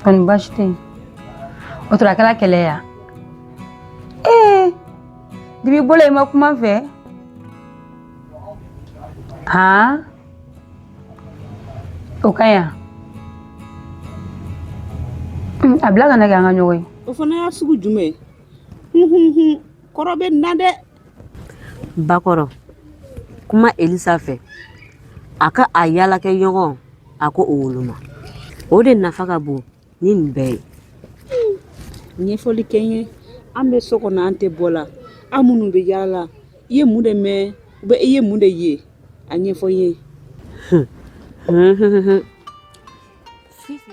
Kon bashte. Otra kala kele ya. Dibi bole ma kuma fe. Ha? Okaya. Abla kana ga nganyo we. O fana ya sugu jume. Korobe nade. Bakoro. Kuma Elisa fe. Aka ayala ke yongo ako oluma. O de nafa ka bon ni nbe. Nye foli kenye ambe soko na ante bola. Amunu be yala. Ye mude me be ye mude ye. Anye fo ye. Fifi.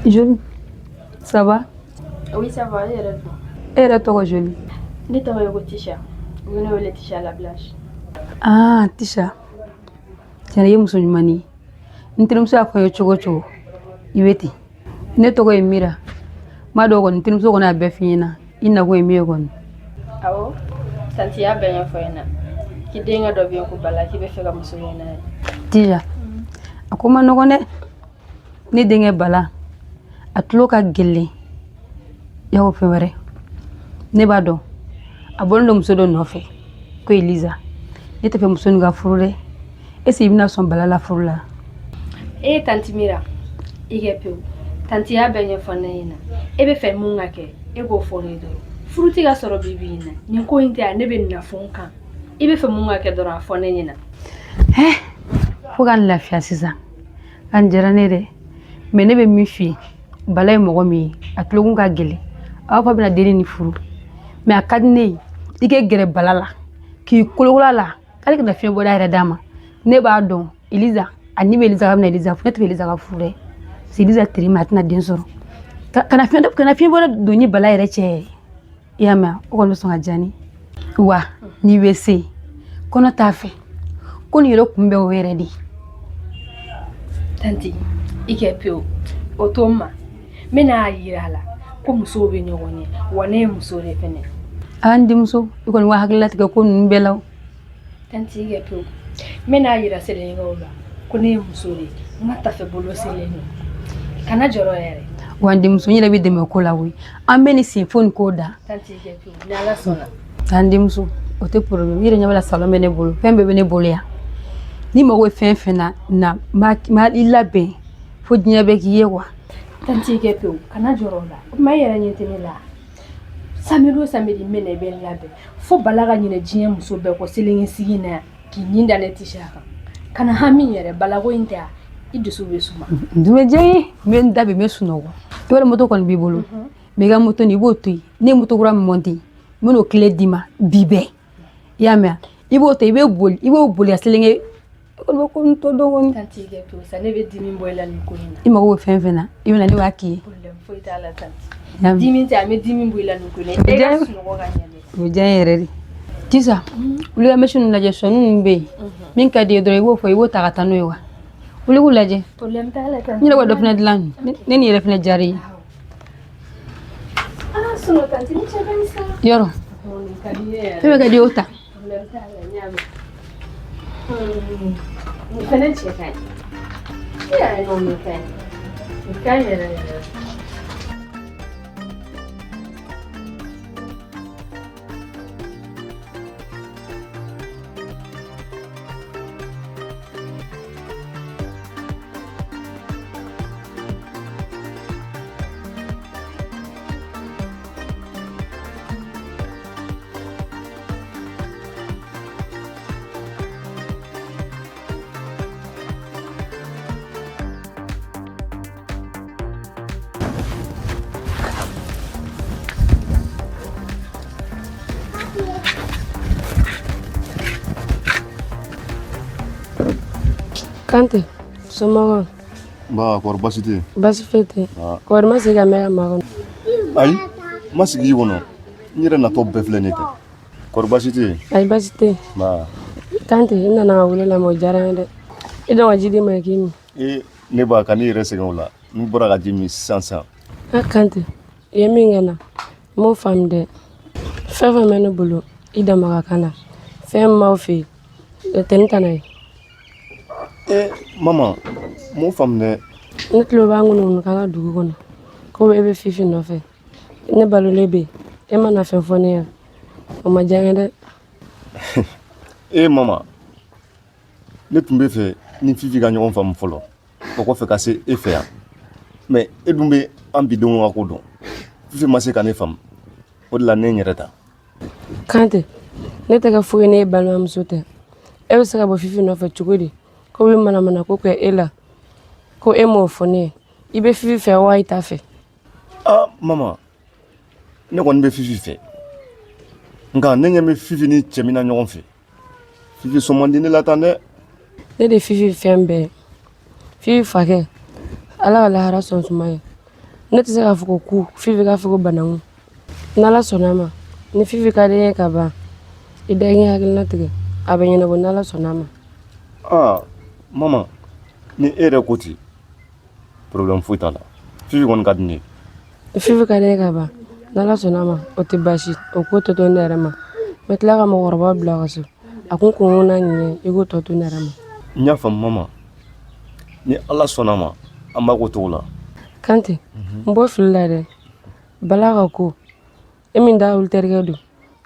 Jolie. Ça va? Oui, ça va, elle est là. Elle est trop jolie. Ne t'envoie pas Tisha. Vous ne voulez Tisha à la plage. Ah, Tisha. Tiens, il muso nyumani. Ntirimso akoyo chogo. Iweti. Ne togo emira. Madogo ntirimso kona befina. Ina ko emiyo kon. Awo. Tanti ya benya foyena. Ki denga do bi ko bala ki be fega muso yena. Tisha. Akoma nogone. Ni denge bala. Atlo ka gelle. Yawo fewere. Ne bado. Abondo muso do nofe. Ko Eliza. Ne te fe muso nga furure. Esi ibina son bala la furula. Tanti Mira. Ige pe. Tanti ya benya fonena. Ebe fe munga ke. Ego fone do. Fruti ga soro bibina. Ni ko inte a ne be na fonka. Ebe fe munga ke do ra fonena. Fo kan lafiya sisan. Kan jara ne de. Me ne be mi fi. Balay mogo mi atlogun ka gele. Awa fa bina deni ni furu. Me akadne ike gere balala. Ki kolokula la. Kali kana fi boda ira dama. Ne ba don Eliza ani be Eliza kamna Eliza fu ne te Eliza ka fure. Si Eliza tri matina den soro. Kana fi boda doni balay ira che. Yama o kono so ngajani. Wa ni wese. Kono tafe. Kono yero kumbe o were di. Tanti ike pe o toma. Mena yirala ko muso be nyogoni wane muso re fene andi muso ikon wa hakilati ko nbelaw tanti ge to mena yira sele ngola ko ne muso re ngata fe bolo sele ni kana joro yere wandi muso nyira bi deme ko lawi ambeni symphone koda tanti ge to nyala sona andi muso o te problem yire nyabala salome ne bolo fembe be ne bolo ya ni mo we fenfena na ma ilabe fo nyabe ki yewa tanti ke pe kana jorola ma yera nyetene la samiro samedi mene be labe fo balaga nyine jiye muso be ko selingi sigina ki nyinda ne tishaka kana hami yere balago inta idusu be suma ndume je men dabe mesunogo tore moto kon bibolo mega moto ni botui ne moto kura monti mono kle dima bibe yama iboto ibe bol ya selingi ko to dogon tanti ge pe sa ne be dimi boyla ni ko ina ima wo fenfena ima ni waki problem fo ita la tanti dimi ta me dimi boyla ni ko ne e ga sunogo ga nyale o jayere tisa uli ga meshun la je sonu mbe min ka de dore wo fo ibo ta kata no wa uli ku laje problem ta la tanti ni la wado fna dilan ne ni refna jari suno tanti ni chebe sa yoro tebe ga di ota problem ta la nyame mi fene chekai ya no mi kai era Kante, somɔgɔw. Ba kɔrɔ basi tɛ yen? Basi foyi tɛ. Kɔri ma sigi ka mɛn ka makɔnɔ. Ayi, ma sigi kɔnɔ. N yɛrɛ natɔ bɛɛ filɛ ne kan. Kɔrɔ basi tɛ yen? Ayi basi tɛ yen. Ba. Kante, n nana ka wele lamɛn o diyara n ye dɛ. I dɔn ka ji di ma i k'i min. Ne ba ka ne yɛrɛ sɛgɛn o la. N bɔra ka ji min sisan. Kante, i ye min kɛ n na, n m'o faamu dɛ. Fɛn fɛn bɛ ne bolo, i dama ka kan na. Fɛn min m'aw fɛ yen, o tɛ ne ta n'a ye. Mama, n m'o faamu dɛ. Ne tulo b'a ŋunu kan ka dugu kɔnɔ ko e bɛ Fifi nɔfɛ. Ne balolen bɛ yen, e ma na fɛn fɔ ne ye. O ma diya n ye dɛ. Mama, ne tun bɛ fɛ ni Fifi ka ɲɔgɔn faamu fɔlɔ. O kɔfɛ ka se e fɛ yan. Mais e dun bɛ an bidenw ka ko dɔn. Fifi ma se ka ne faamu. O de la ne n yɛrɛ ta. Kante, ne tɛ kɛ foyi ne ye balimamuso tɛ. E bɛ se ka bɔ Fifi nɔfɛ cogo di? Ko bɛ manamana ko kɛ e la. Ko e m'o fɔ ne ye. I bɛ Fifi fɛ wa i t'a fɛ? Mama, ne kɔni bɛ Fifi fɛ. Nka ne ɲɛ bɛ Fifi ni cɛ min na ɲɔgɔn fɛ. Fifi sɔn man di ne la tan dɛ. Ne de Fifi fɛn bɛɛ. Fifi fakɛ, Ala ka lahara sɔn suma ye. Ne tɛ se k'a fɔ ko ku, Fifi k'a fɔ ko banankun. N'Ala sɔnna ma, ni Fifi ka di n ye ka ban, i da i hakilina tigɛ. A bɛ ɲɛnabɔ n'Ala sɔnna ma. Mama, ni e yɛrɛ ko ten, problème foyi t'a la. Fifi kɔni ka di ne ye. Fifi ka di n ye ka ban, n'Ala sɔnna ma, o tɛ baasi. O ko tɔ to ne yɛrɛ ma. N bɛ tila ka mɔgɔkɔrɔba bila ka so. A kun kɔngɔ n'a ɲinɛ, i k'o tɔ to ne yɛrɛ ma. N y'a faamu mama. Ni Ala sɔnna ma, an b'a k'o cogo la. Kante, n bɔ fili la dɛ. Bala ka ko, e min da olu terikɛ don.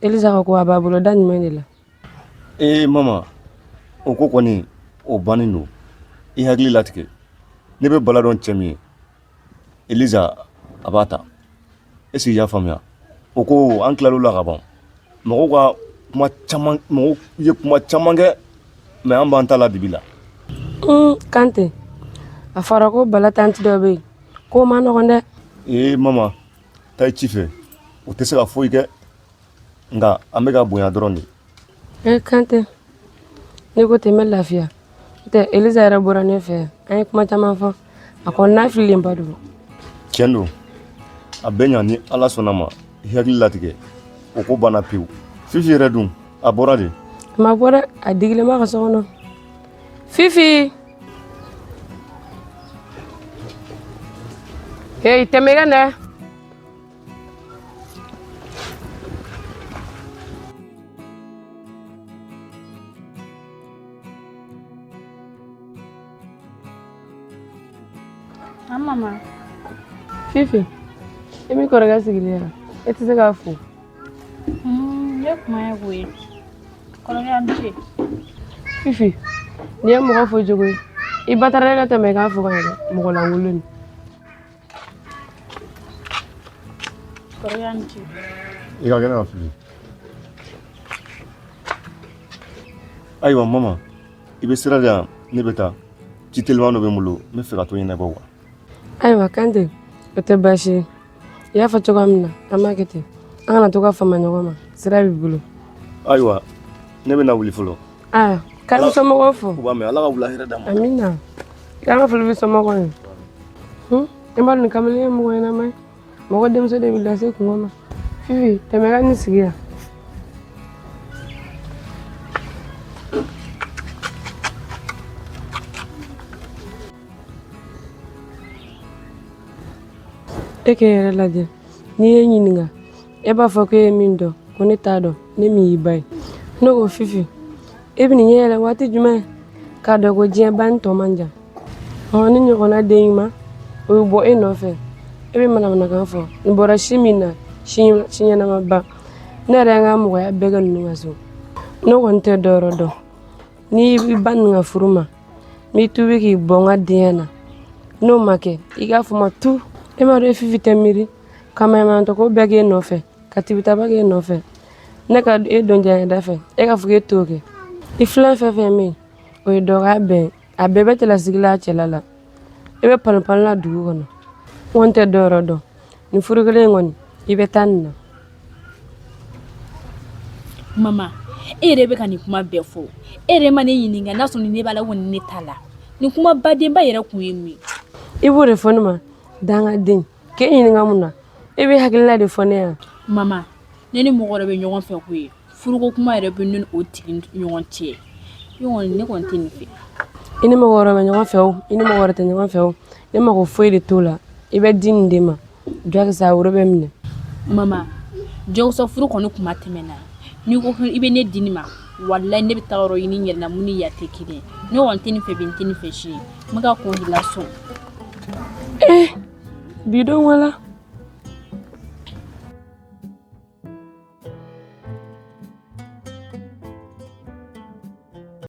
Elisa ka ko a b'a bolo da jumɛn de la? Mama, o ko kɔni, o bannen don. I hakili latigɛ. Ne bɛ Bala dɔn cɛ min ye. Elisa, a b'a ta. Est-ce que i y'a faamuya? O ko an tilal'o la ka ban. Mɔgɔw ye kuma caman kɛ, mais an b'an ta la bibi la. Kante, a fɔra ko Bala tanti dɔ bɛ yen. K'o ma nɔgɔn dɛ. Mama, taa i ci fɛ. O tɛ se ka foyi kɛ. Nka an bɛ ka bonya dɔrɔn de. Kante, ne ko ten n bɛ lafiya. N'tɛ Elisa yɛrɛ bɔra ne fɛ yan. An ye kuma caman fɔ. A kɔni n'a fililenba don. Tiɲɛ don. A bɛ ɲa ni Ala sɔnna ma. I hakili latigɛ. O ko banna pewu. Fifi yɛrɛ dun, a bɔra de. A ma bɔ dɛ. A digilen b'a ka so kɔnɔ. Fifi! Tɛmɛ i ka na. Mama. Fifi, e mi kɔrɔkɛ sigilen yan. E tɛ se k'a fo. Ne kuma ye koyi. Kɔrɔkɛ an ce. Fifi, n'i ye mɔgɔ fo jogo ye, i ba taara ne ka tɛmɛ i k'a fo ka ɲɛ dɛ. Mɔgɔ lankolon. Kɔrɔkɛ an ce. I ka kɛnɛ ma Fifi. Ayiwa mama, i bɛ sira de yan, ne bɛ taa. Ci teliman dɔ bɛ n bolo, n bɛ fɛ ka to ɲɛnabɔ wa. Ayiwa Kante, o tɛ baasi ye. I y'a fɔ cogoya min na, an b'a kɛ ten. An kana to ka fama ɲɔgɔn ma. Sira b'i bolo. Ayiwa, ne bɛ na wuli fɔlɔ. K'an bɛ somɔgɔw fɔ. U b'a mɛn, Ala ka wula hɛrɛ d'an ma. Amina. K'an ka foli bɛ somɔgɔw ye. I b'a dɔn nin kamalen ye mɔgɔ ɲɛnama ye. Mɔgɔ denmuso de bɛ lase kungo ma. Fifi, tɛmɛ ka nin sigi yan. E k'e yɛrɛ lajɛ. N'i ye ɲininka, e b'a fɔ ko e ye min dɔn, ko ne t'a dɔn, ne min y'i ba ye. Ne ko Fifi, e bɛ nin ɲɛ yɛlɛ waati jumɛn? K'a dɔn ko diɲɛ ba ni tɔ man jan. Ni ɲɔgɔnna den ɲuman, o bɛ bɔ e nɔfɛ. E bɛ manamanakan fɔ. Nin bɔra si min na, si ɲɛnama ba. Ne yɛrɛ ye n ka mɔgɔya bɛɛ kɛ ninnu ka so. Ne kɔni tɛ dɔ yɔrɔ dɔn. N'i bɛ ba nin ka furu ma, n b'i tubi k'i bɔ n ka denya na. N'o ma kɛ, i k'a fɔ ma tu. E m'a dɔn e Fifi tɛ miiri. Kamanagan ko bɛɛ k'e nɔfɛ. Ka tibitaba k'e nɔfɛ. Ne ka e dɔn diya da fɛ. E ka fɔ k'e t'o kɛ. I filan fɛn fɛn min, o ye dɔ k'a bɛn. A bɛɛ bɛ cɛlasigi la a cɛla la. E bɛ pan la dugu kɔnɔ. N kɔni tɛ dɔ yɔrɔ dɔn. Nin furu kelen in kɔni, i bɛ taa nin na. Mama, e yɛrɛ bɛ ka nin kuma bɛɛ fɔ. E yɛrɛ ma ne ɲininka n'a sɔrɔ ne b'a la wa ne t'a la. Ni kuma badenba yɛrɛ kun ye mun ye? I b'o de fɔ ne ma dangaden k'e ɲininka mun na e bɛ hakilila de fɔ ne yan. Mama ne ni mɔgɔ wɛrɛ bɛ ɲɔgɔn fɛ ko ye furuko kuma yɛrɛ bɛ ne ni o tigi ɲɔgɔn cɛ ne kɔni tɛ nin fɛ. I ni mɔgɔ wɛrɛ bɛ ɲɔgɔn fɛ o i ni mɔgɔ wɛrɛ tɛ ɲɔgɔn fɛ o ne mago foyi de t'o la i bɛ di nin de ma jakisa woro bɛ minɛ. Mama jagosa furu kɔni kuma tɛmɛna n'i ko i bɛ ne di nin ma walayi ne bɛ taa yɔrɔ ɲini yɛrɛ la mun ni ya tɛ kelen ne kɔni tɛ nin fɛ bi n tɛ nin fɛ si n bɛ ka kun de la sɔn. Bidon wala